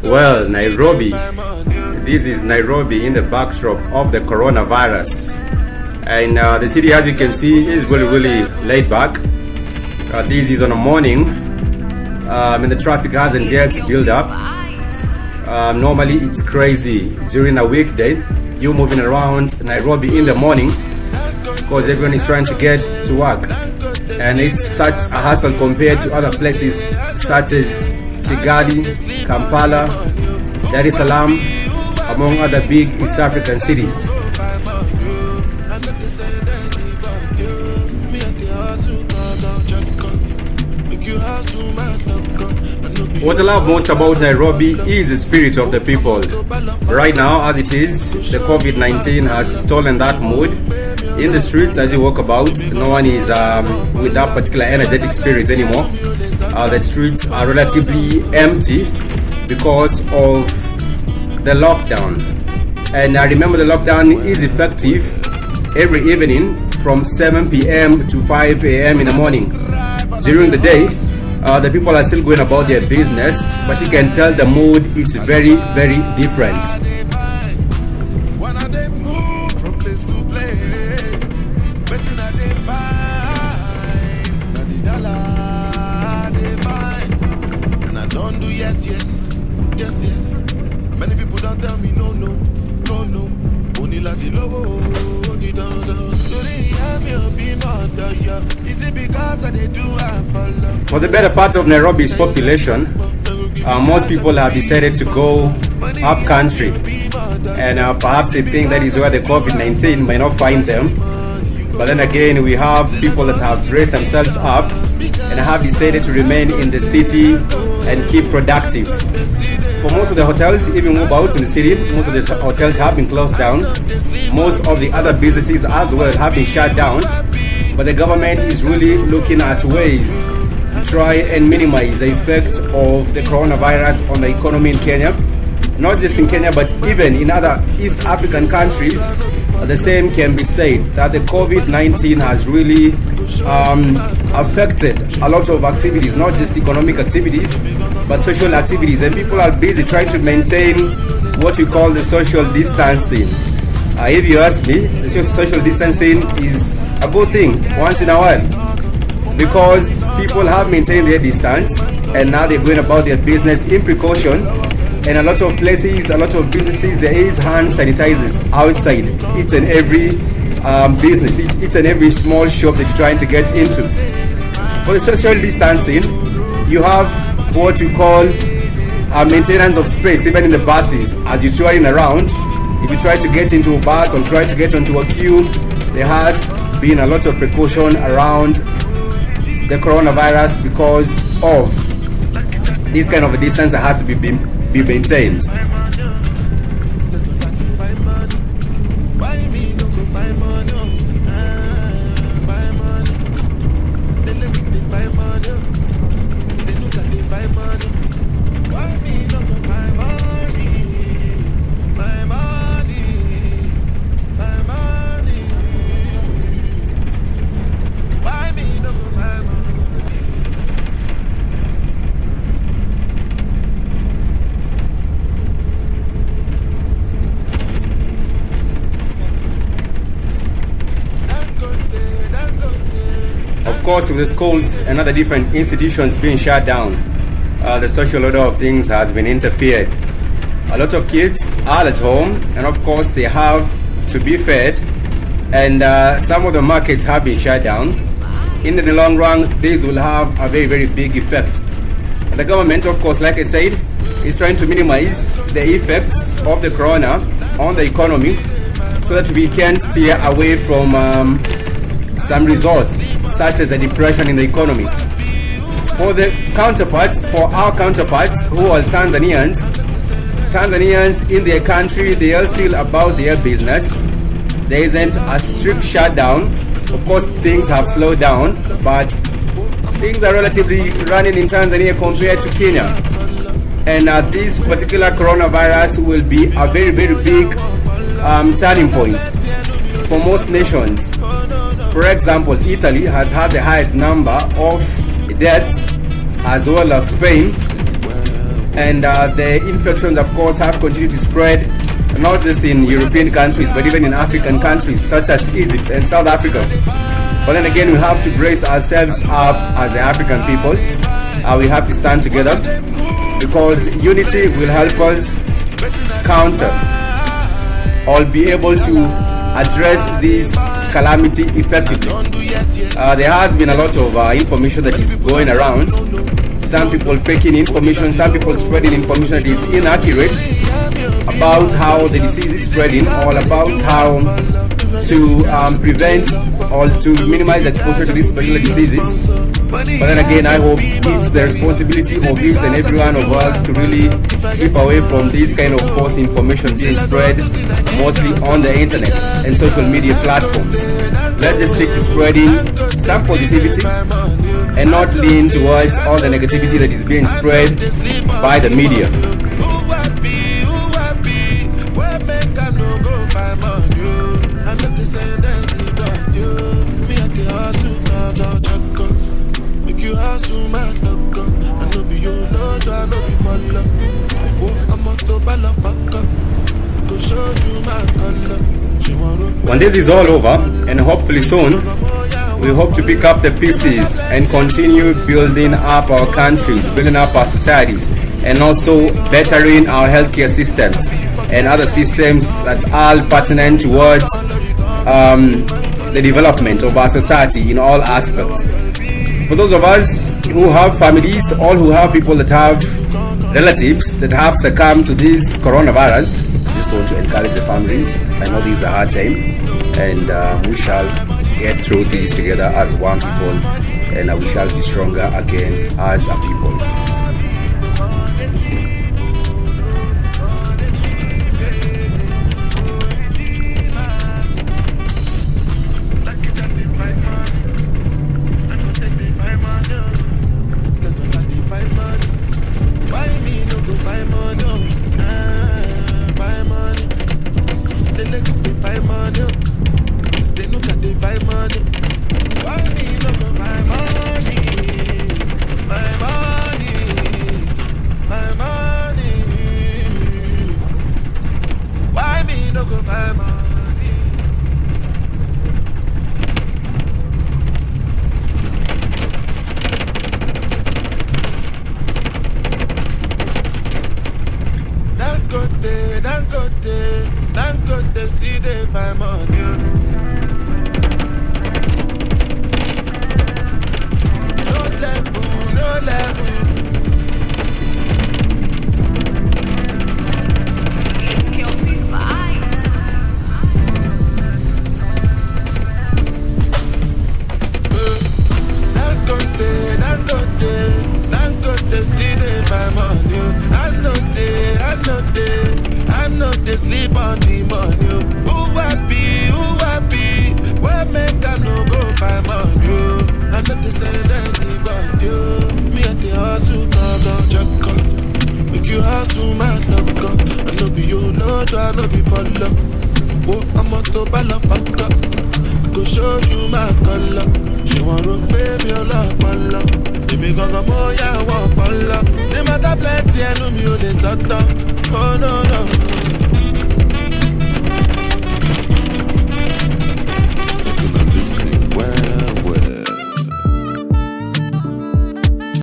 Well, Nairobi. This is Nairobi in the backdrop of the coronavirus. And the city, as you can see, is really laid back. This is on a morning and the traffic hasn't yet built up. Normally it's crazy during a weekday. You moving around Nairobi in the morning because everyone is trying to get to work, and it's such a hassle compared to other places such as Kigali, Kampala, Dar es Salaam, among other big East African cities. What I love most about Nairobi is the spirit of the people. Right now, as it is, the COVID-19 has stolen that mood. In the streets, as you walk about, no one is with that particular energetic spirit anymore. The streets are relatively empty because of the lockdown. And I remember the lockdown is effective every evening from 7 p.m. to 5 a.m. in the morning. During the day, the people are still going about their business, but you can tell the mood is very, very different. Many people don't tell me no. Only Lati lovo, is it because I do I For the better part of Nairobi's population, most people have decided to go up country, and perhaps they think that is where the COVID-19 may not find them. But then again, we have people that have raised themselves up and have decided to remain in the city and keep productive. For most of the hotels, even move out in the city, most of the hotels have been closed down. Most of the other businesses as well have been shut down. But the government is really looking at ways to try and minimize the effect of the coronavirus on the economy in Kenya. Not just in Kenya, but even in other East African countries. The same can be said, that the COVID-19 has really affected a lot of activities, not just economic activities, but social activities. And people are busy trying to maintain what we call the social distancing. If you ask me, the social distancing is a good thing once in a while, because people have maintained their distance and now they're going about their business in precaution. And a lot of places, a lot of businesses, there is hand sanitizers outside each and every business, each and every small shop that you're trying to get into. For the social distancing, you have what we call maintenance of space, even in the buses. As you're touring around, if you try to get into a bus or try to get onto a queue, there has been a lot of precaution around the coronavirus because of this kind of a distance that has to be maintained. Of course, with the schools and other different institutions being shut down, the social order of things has been interfered. A lot of kids are at home, and of course they have to be fed, and some of the markets have been shut down. In the long run, this will have a very, very big effect. And the government, of course, like I said, is trying to minimize the effects of the corona on the economy so that we can steer away from some results such as a depression in the economy. For our counterparts who are Tanzanians in their country, they are still about their business. There isn't a strict shutdown. Of course, things have slowed down, but things are relatively running in Tanzania compared to Kenya. And this particular coronavirus will be a very, very big turning point for most nations. For example, Italy has had the highest number of deaths as well as Spain. And the infections, of course, have continued to spread, not just in European countries, but even in African countries such as Egypt and South Africa. But then again, we have to brace ourselves up as the African people. We have to stand together, because unity will help us counter or be able to address this calamity effectively. There has been a lot of information that is going around. Some people faking information, some people spreading information that is inaccurate about how the disease is spreading, or about how to prevent or to minimize exposure to these particular diseases. But then again, I hope it's the responsibility of each and every one of us to really keep away from this kind of false information being spread, mostly on the internet and social media platforms. Let's just stick to spreading some positivity and not lean towards all the negativity that is being spread by the media. When this is all over, and hopefully soon, we hope to pick up the pieces and continue building up our countries, building up our societies, and also bettering our healthcare systems and other systems that are pertinent towards the development of our society in all aspects. For those of us who have families, all who have people that have relatives that have succumbed to this coronavirus, I just want to encourage the families. I know this is a hard time, and we shall get through this together as one people, and we shall be stronger again as a people. Dangote, see they buy money. No level. It's killed me vibes. Dangote, see they buy money. I know they sleep on the money. Who happy? Where make I no go buy money? I know they send anybody. Me at the hustle, don't check up. Make you hustle, man, look up. I know be your lord, I know be follow. Oh, I'm on to fuck up. I go show you my color. She want to pay me a lot, my love. Me gonna moya, I want follow. They matter plenty, I know me, they sort of. Oh, no.